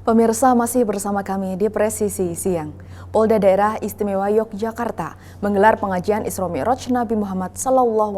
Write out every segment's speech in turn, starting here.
Pemirsa masih bersama kami di Presisi Siang. Polda Daerah Istimewa Yogyakarta menggelar pengajian Isra Mi'raj Nabi Muhammad SAW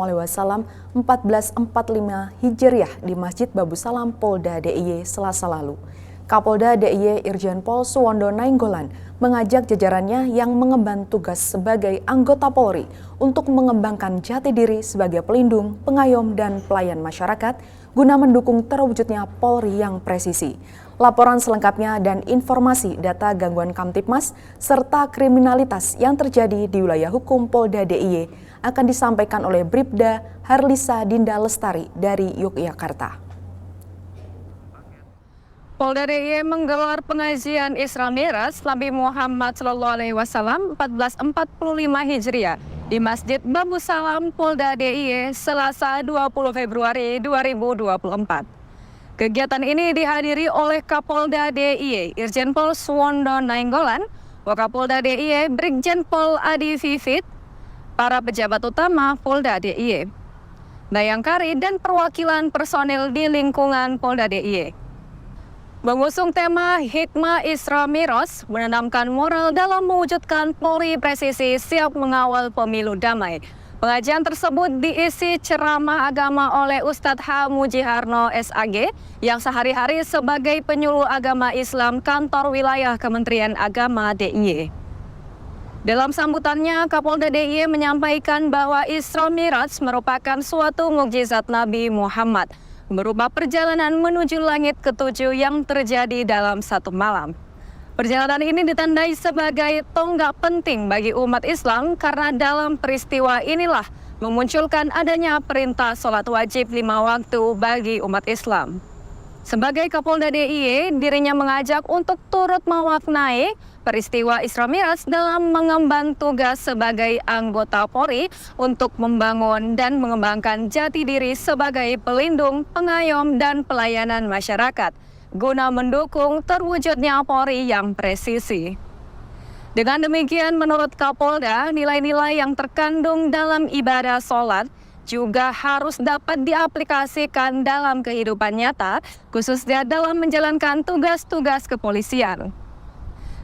1445 Hijriah di Masjid Babu Salam Polda DIY Selasa lalu. Kapolda DIY Irjen Pol Suwondo Nainggolan mengajak jajarannya yang mengemban tugas sebagai anggota Polri untuk mengembangkan jati diri sebagai pelindung, pengayom, dan pelayan masyarakat guna mendukung terwujudnya Polri yang presisi. Laporan selengkapnya dan informasi data gangguan Kamtibmas serta kriminalitas yang terjadi di wilayah hukum Polda DIY akan disampaikan oleh Bribda Harlisa Dinda Lestari dari Yogyakarta. Polda DIY menggelar pengajian Isra Mi'raj Nabi Muhammad SAW 1445 Hijriah di Masjid Babu Salam Polda DIY Selasa 20 Februari 2024. Kegiatan ini dihadiri oleh Kapolda DIY Irjen Pol Suwondo Nainggolan, Wakapolda DIY Brigjen Pol Adi Vivit, para pejabat utama Polda DIY, Bayangkari, dan perwakilan personil di lingkungan Polda DIY. Mengusung tema Hikmah Isra Mi'raj, menanamkan moral dalam mewujudkan Polri presisi siap mengawal pemilu damai. Pengajian tersebut diisi ceramah agama oleh Ustadz H. Mujiharno SAG yang sehari-hari sebagai penyuluh agama Islam kantor wilayah Kementerian Agama DIY. Dalam sambutannya, Kapolda DIY menyampaikan bahwa Isra Mi'raj merupakan suatu mukjizat Nabi Muhammad, berupa perjalanan menuju langit ketujuh yang terjadi dalam satu malam. Perjalanan ini ditandai sebagai tonggak penting bagi umat Islam karena dalam peristiwa inilah memunculkan adanya perintah sholat wajib 5 waktu bagi umat Islam. Sebagai Kapolda DIY, dirinya mengajak untuk turut memaknai peristiwa Isra Mi'raj dalam mengemban tugas sebagai anggota Polri untuk membangun dan mengembangkan jati diri sebagai pelindung, pengayom, dan pelayanan masyarakat guna mendukung terwujudnya Polri yang presisi. Dengan demikian, menurut Kapolda, nilai-nilai yang terkandung dalam ibadah sholat juga harus dapat diaplikasikan dalam kehidupan nyata, khususnya dalam menjalankan tugas-tugas kepolisian.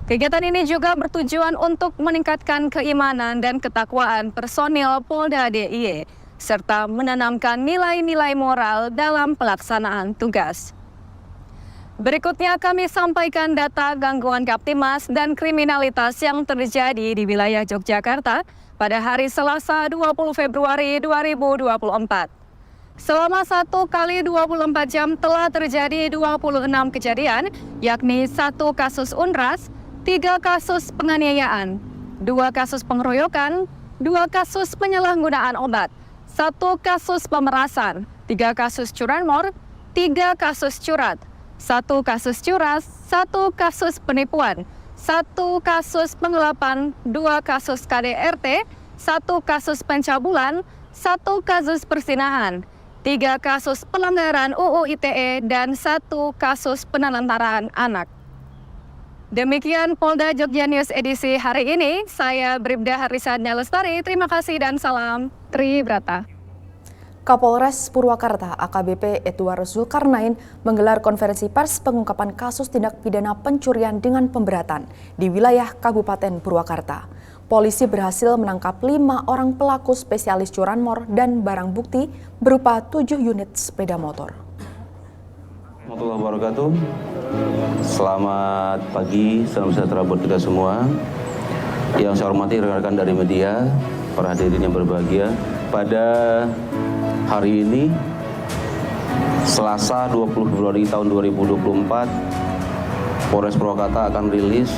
Kegiatan ini juga bertujuan untuk meningkatkan keimanan dan ketakwaan personil Polda DIY, serta menanamkan nilai-nilai moral dalam pelaksanaan tugas. Berikutnya kami sampaikan data gangguan Kamtibmas dan kriminalitas yang terjadi di wilayah Yogyakarta pada hari Selasa 20 Februari 2024. Selama 1 kali 24 jam telah terjadi 26 kejadian, yakni 1 kasus unras, 3 kasus penganiayaan, 2 kasus pengeroyokan, 2 kasus penyalahgunaan obat, 1 kasus pemerasan, 3 kasus curanmor, 3 kasus curat, 1 kasus curas, 1 kasus penipuan, 1 kasus penggelapan, 2 kasus KDRT, 1 kasus pencabulan, 1 kasus persinahan, 3 kasus pelanggaran UU ITE, dan 1 kasus penelantaran anak. Demikian Polda Jogja News edisi hari ini. Saya Bribda Harlisa Dinda Lestari. Terima kasih dan salam Tribrata. Kapolres Purwakarta AKBP Edward Zulkarnain menggelar konferensi pers pengungkapan kasus tindak pidana pencurian dengan pemberatan di wilayah Kabupaten Purwakarta. Polisi berhasil menangkap 5 orang pelaku spesialis curanmor dan barang bukti berupa 7 unit sepeda motor. Warahmatullahi wabarakatuh. Selamat pagi, salam sejahtera buat kita semua. Yang saya hormati rekan-rekan dari media, para hadirin yang berbahagia. Pada hari ini, Selasa 20 Februari tahun 2024, Polres Purwakarta akan rilis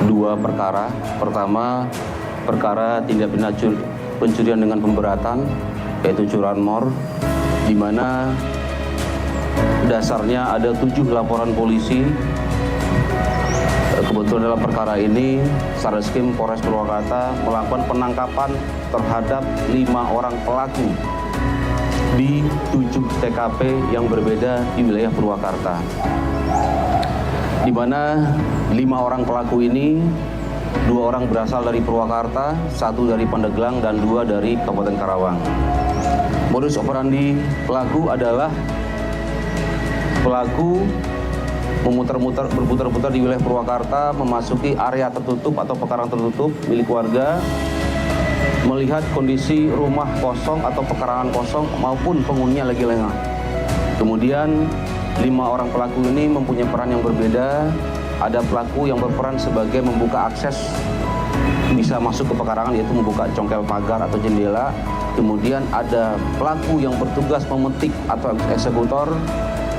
2 perkara. Pertama, perkara tindak pidana pencurian dengan pemberatan, yaitu curanmor, di mana dasarnya ada 7 laporan polisi. Kebetulan dalam perkara ini, Satreskrim Polres Purwakarta melakukan penangkapan terhadap 5 orang pelaku di 7 TKP yang berbeda di wilayah Purwakarta. Di mana 5 orang pelaku ini, 2 orang berasal dari Purwakarta, 1 dari Pandeglang, dan 2 dari Kabupaten Karawang. Modus operandi pelaku adalah pelaku berputar-putar di wilayah Purwakarta, memasuki area tertutup atau pekarangan tertutup milik warga, melihat kondisi rumah kosong atau pekarangan kosong maupun penghuninya lagi lengah. Kemudian 5 orang pelaku ini mempunyai peran yang berbeda. Ada pelaku yang berperan sebagai membuka akses bisa masuk ke pekarangan, yaitu membuka congkel pagar atau jendela. Kemudian ada pelaku yang bertugas memetik atau eksekutor.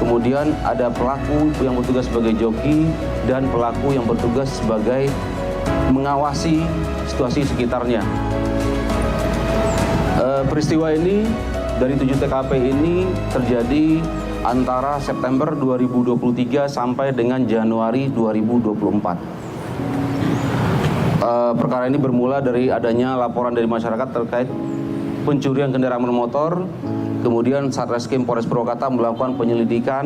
Kemudian ada pelaku yang bertugas sebagai joki dan pelaku yang bertugas sebagai mengawasi situasi sekitarnya. Peristiwa ini dari 7 TKP ini terjadi antara September 2023 sampai dengan Januari 2024. Perkara ini bermula dari adanya laporan dari masyarakat terkait pencurian kendaraan bermotor. Kemudian Satreskrim Polres Purwakarta melakukan penyelidikan,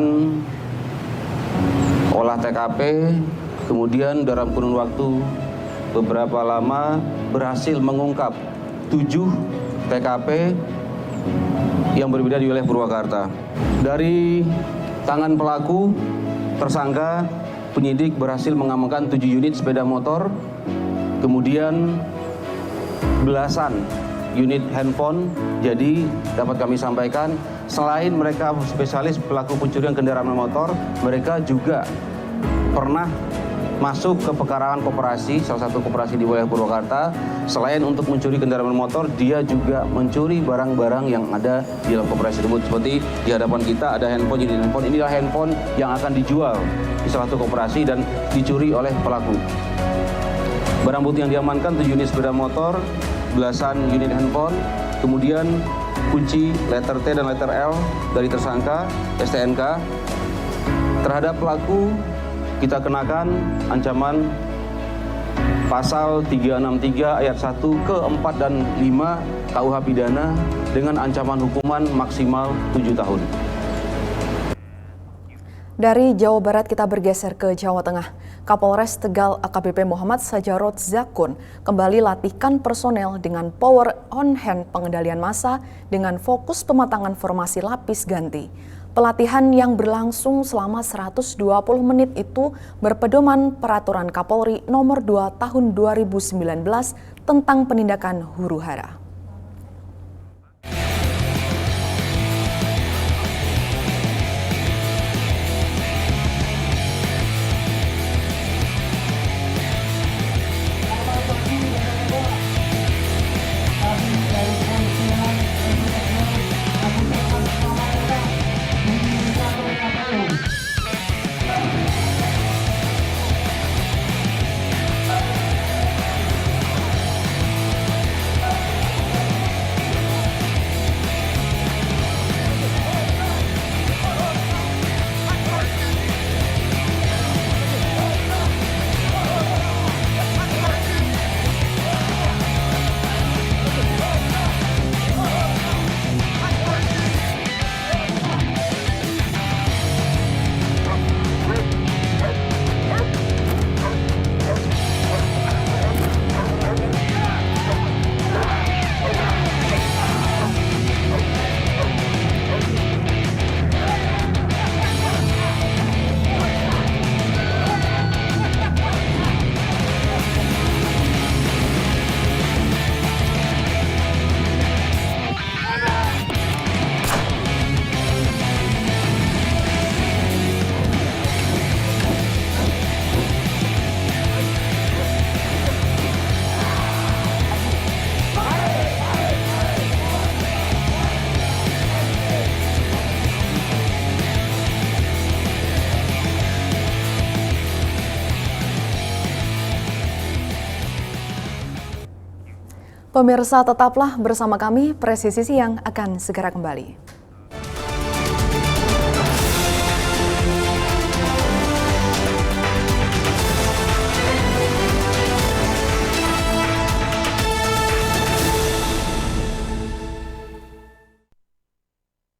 olah TKP. Kemudian dalam kurun waktu beberapa lama berhasil mengungkap 7 TKP yang berbeda di wilayah Purwakarta. Dari tangan pelaku, tersangka, penyidik berhasil mengamankan 7 unit sepeda motor, kemudian belasan unit handphone. Jadi dapat kami sampaikan, selain mereka spesialis pelaku pencurian kendaraan bermotor, mereka juga pernah masuk ke pekarangan koperasi, salah satu koperasi di wilayah Purwakarta. Selain untuk mencuri kendaraan bermotor, dia juga mencuri barang-barang yang ada di dalam koperasi tersebut. Seperti di hadapan kita ada handphone, unit handphone. Inilah handphone yang akan dijual di salah satu koperasi dan dicuri oleh pelaku. Barang bukti yang diamankan 7 unit sepeda motor, belasan unit handphone, kemudian kunci letter T dan letter L dari tersangka STNK. Terhadap pelaku kita kenakan ancaman pasal 363 ayat 1 ke 4 dan 5 KUH pidana dengan ancaman hukuman maksimal 7 tahun. Dari Jawa Barat kita bergeser ke Jawa Tengah. Kapolres Tegal AKBP Muhammad Sajarot Zakun kembali latihkan personel dengan power on hand pengendalian massa dengan fokus pematangan formasi lapis ganti. Pelatihan yang berlangsung selama 120 menit itu berpedoman Peraturan Kapolri Nomor 2 Tahun 2019 tentang penindakan huru-hara. Pemirsa, tetaplah bersama kami, Presisi Siang akan segera kembali.